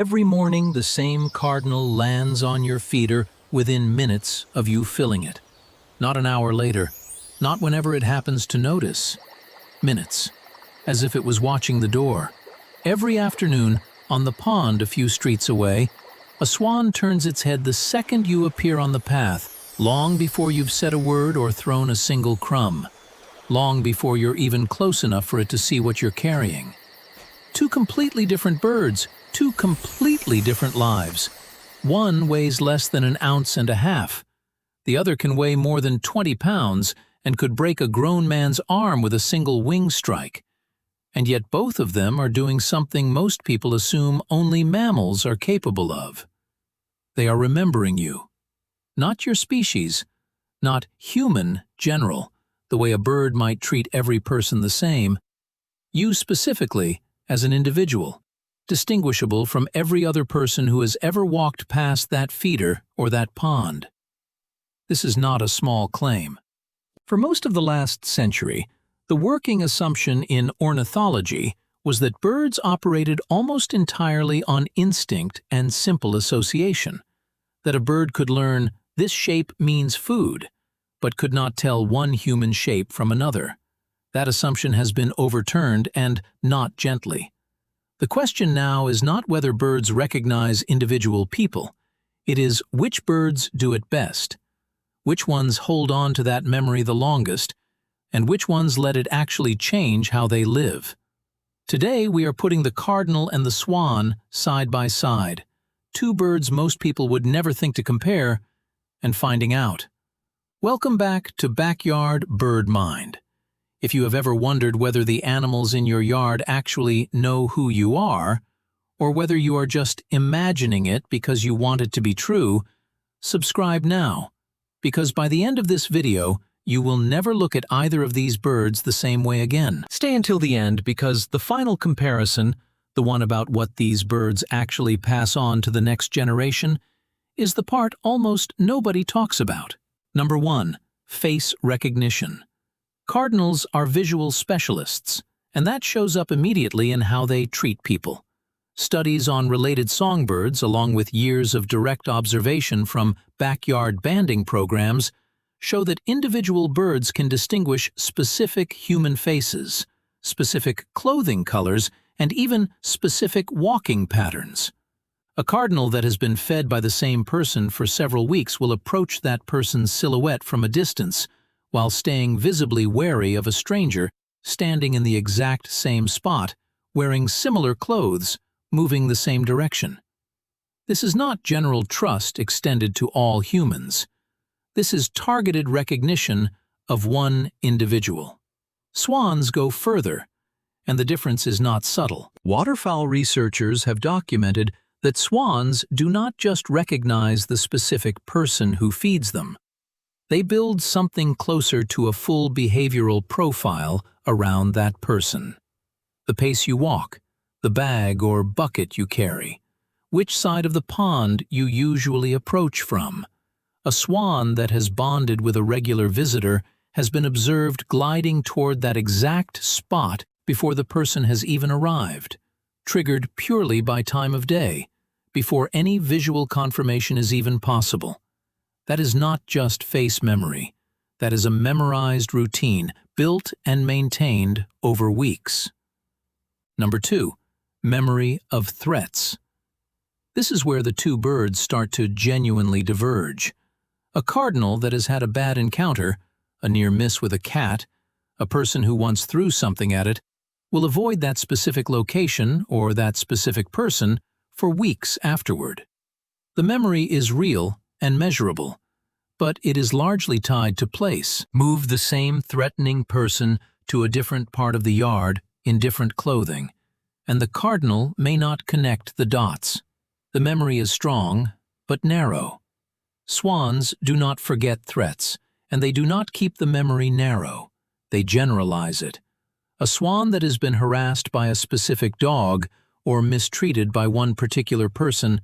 Every morning, the same cardinal lands on your feeder within minutes of you filling it. Not an hour later, not whenever it happens to notice. Minutes, as if it was watching the door. Every afternoon, on the pond a few streets away, a swan turns its head the second you appear on the path, long before you've said a word or thrown a single crumb. Long before you're even close enough for it to see what you're carrying. Two completely different birds, two completely different lives. One weighs less than an ounce and a half. The other can weigh more than 20 pounds and could break a grown man's arm with a single wing strike. And yet both of them are doing something most people assume only mammals are capable of. They are remembering you. Not your species, not human general, the way a bird might treat every person the same. You specifically, as an individual, distinguishable from every other person who has ever walked past that feeder or that pond. This is not a small claim. For most of the last century, the working assumption in ornithology was that birds operated almost entirely on instinct and simple association, that a bird could learn this shape means food, but could not tell one human shape from another. That assumption has been overturned, and not gently. The question now is not whether birds recognize individual people. It is which birds do it best, which ones hold on to that memory the longest, and which ones let it actually change how they live. Today we are putting the cardinal and the swan side by side, two birds most people would never think to compare, and finding out. Welcome back to Backyard Bird Mind. If you have ever wondered whether the animals in your yard actually know who you are, or whether you are just imagining it because you want it to be true, subscribe now, because by the end of this video, you will never look at either of these birds the same way again. Stay until the end because the final comparison, the one about what these birds actually pass on to the next generation, is the part almost nobody talks about. Number 1. Face recognition. Cardinals are visual specialists, and that shows up immediately in how they treat people. Studies on related songbirds, along with years of direct observation from backyard banding programs, show that individual birds can distinguish specific human faces, specific clothing colors, and even specific walking patterns. A cardinal that has been fed by the same person for several weeks will approach that person's silhouette from a distance, while staying visibly wary of a stranger standing in the exact same spot, wearing similar clothes, moving the same direction. This is not general trust extended to all humans. This is targeted recognition of one individual. Swans go further, and the difference is not subtle. Waterfowl researchers have documented that swans do not just recognize the specific person who feeds them. They build something closer to a full behavioral profile around that person. The pace you walk, the bag or bucket you carry, which side of the pond you usually approach from. A swan that has bonded with a regular visitor has been observed gliding toward that exact spot before the person has even arrived, triggered purely by time of day, before any visual confirmation is even possible. That is not just face memory. That is a memorized routine, built and maintained over weeks. Number 2. Memory of threats. This is where the two birds start to genuinely diverge. A cardinal that has had a bad encounter, a near miss with a cat, a person who once threw something at it, will avoid that specific location or that specific person for weeks afterward. The memory is real and measurable, but it is largely tied to place. Move the same threatening person to a different part of the yard in different clothing, and the cardinal may not connect the dots. The memory is strong, but narrow. Swans do not forget threats, and they do not keep the memory narrow. They generalize it. A swan that has been harassed by a specific dog or mistreated by one particular person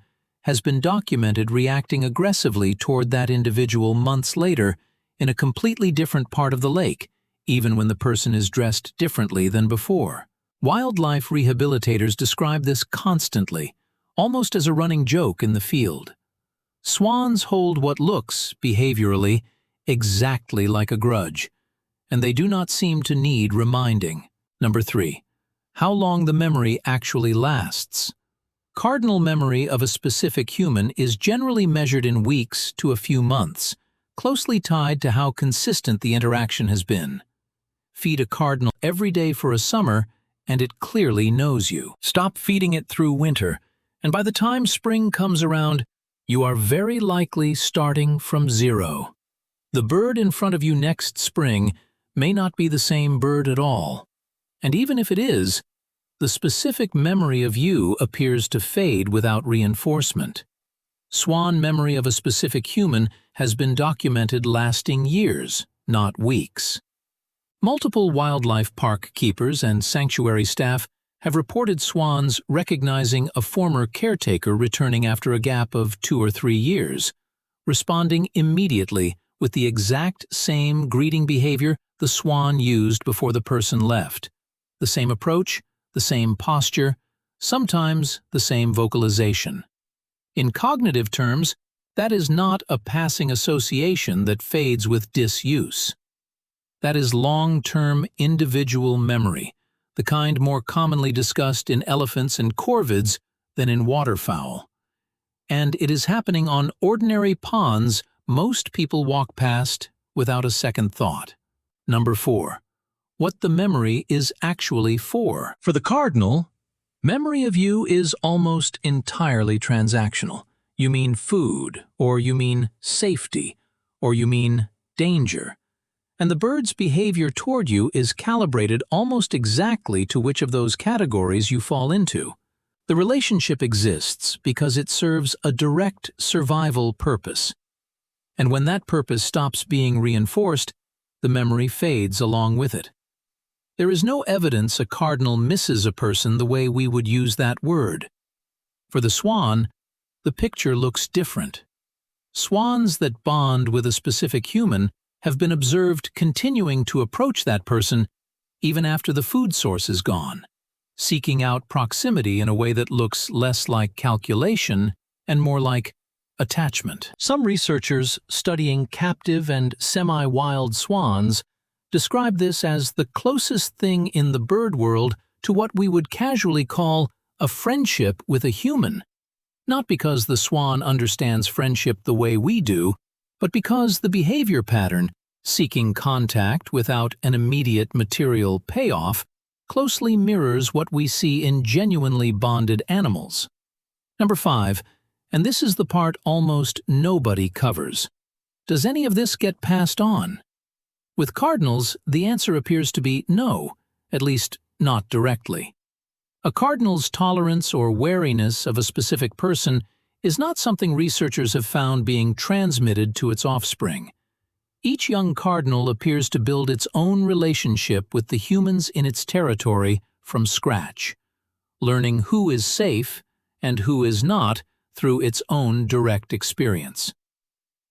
has been documented reacting aggressively toward that individual months later in a completely different part of the lake, even when the person is dressed differently than before. Wildlife rehabilitators describe this constantly, almost as a running joke in the field. Swans hold what looks, behaviorally, exactly like a grudge, and they do not seem to need reminding. Number 3. How long the memory actually lasts. Cardinal memory of a specific human is generally measured in weeks to a few months, closely tied to how consistent the interaction has been. Feed a cardinal every day for a summer, and it clearly knows you. Stop feeding it through winter, and by the time spring comes around, you are very likely starting from zero. The bird in front of you next spring may not be the same bird at all. And even if it is, the specific memory of you appears to fade without reinforcement. Swan memory of a specific human has been documented lasting years, not weeks. Multiple wildlife park keepers and sanctuary staff have reported swans recognizing a former caretaker returning after a gap of 2 or 3 years, responding immediately with the exact same greeting behavior the swan used before the person left. The same approach, the same posture, sometimes the same vocalization. In cognitive terms, that is not a passing association that fades with disuse. That is long-term individual memory, the kind more commonly discussed in elephants and corvids than in waterfowl. And it is happening on ordinary ponds most people walk past without a second thought. Number 4. What the memory is actually for. For the cardinal, memory of you is almost entirely transactional. You mean food, or you mean safety, or you mean danger. And the bird's behavior toward you is calibrated almost exactly to which of those categories you fall into. The relationship exists because it serves a direct survival purpose. And when that purpose stops being reinforced, the memory fades along with it. There is no evidence a cardinal misses a person the way we would use that word. For the swan, the picture looks different. Swans that bond with a specific human have been observed continuing to approach that person even after the food source is gone, seeking out proximity in a way that looks less like calculation and more like attachment. Some researchers studying captive and semi-wild swans describe this as the closest thing in the bird world to what we would casually call a friendship with a human. Not because the swan understands friendship the way we do, but because the behavior pattern, seeking contact without an immediate material payoff, closely mirrors what we see in genuinely bonded animals. Number 5, and this is the part almost nobody covers. Does any of this get passed on? With cardinals, the answer appears to be no, at least not directly. A cardinal's tolerance or wariness of a specific person is not something researchers have found being transmitted to its offspring. Each young cardinal appears to build its own relationship with the humans in its territory from scratch, learning who is safe and who is not through its own direct experience.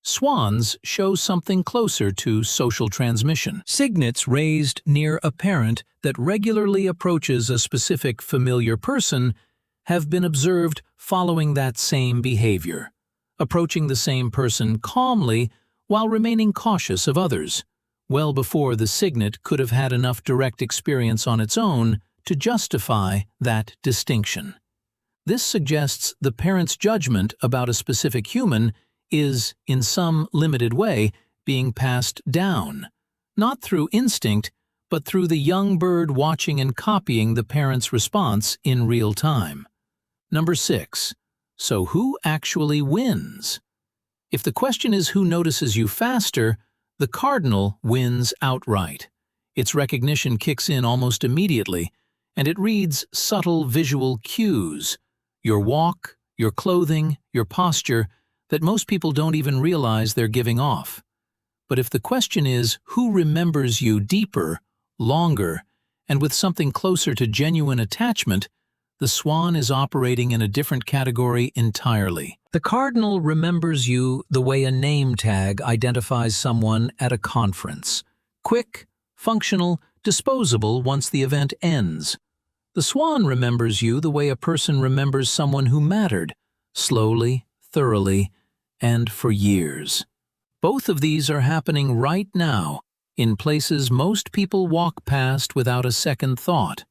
Swans show something closer to social transmission. Cygnets raised near a parent that regularly approaches a specific familiar person have been observed following that same behavior, approaching the same person calmly while remaining cautious of others, well before the cygnet could have had enough direct experience on its own to justify that distinction. This suggests the parent's judgment about a specific human is, in some limited way, being passed down, not through instinct, but through the young bird watching and copying the parent's response in real time. Number 6. So who actually wins? If the question is who notices you faster, the cardinal wins outright. Its recognition kicks in almost immediately, and it reads subtle visual cues, your walk, your clothing, your posture, that most people don't even realize they're giving off. But if the question is who remembers you deeper, longer, and with something closer to genuine attachment, the swan is operating in a different category entirely. The cardinal remembers you the way a name tag identifies someone at a conference. Quick, functional, disposable once the event ends. The swan remembers you the way a person remembers someone who mattered, slowly, thoroughly, and for years. Both of these are happening right now, in places most people walk past without a second thought.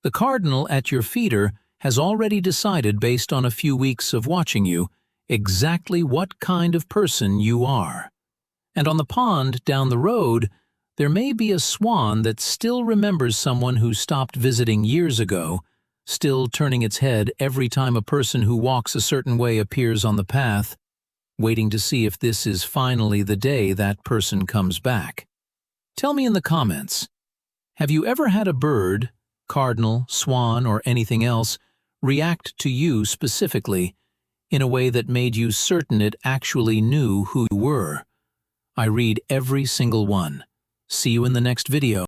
The cardinal at your feeder has already decided, based on a few weeks of watching you, exactly what kind of person you are. And on the pond down the road, there may be a swan that still remembers someone who stopped visiting years ago, still turning its head every time a person who walks a certain way appears on the path, waiting to see if this is finally the day that person comes back. Tell me in the comments, have you ever had a bird, cardinal, swan, or anything else, react to you specifically in a way that made you certain it actually knew who you were? I read every single one. See you in the next video.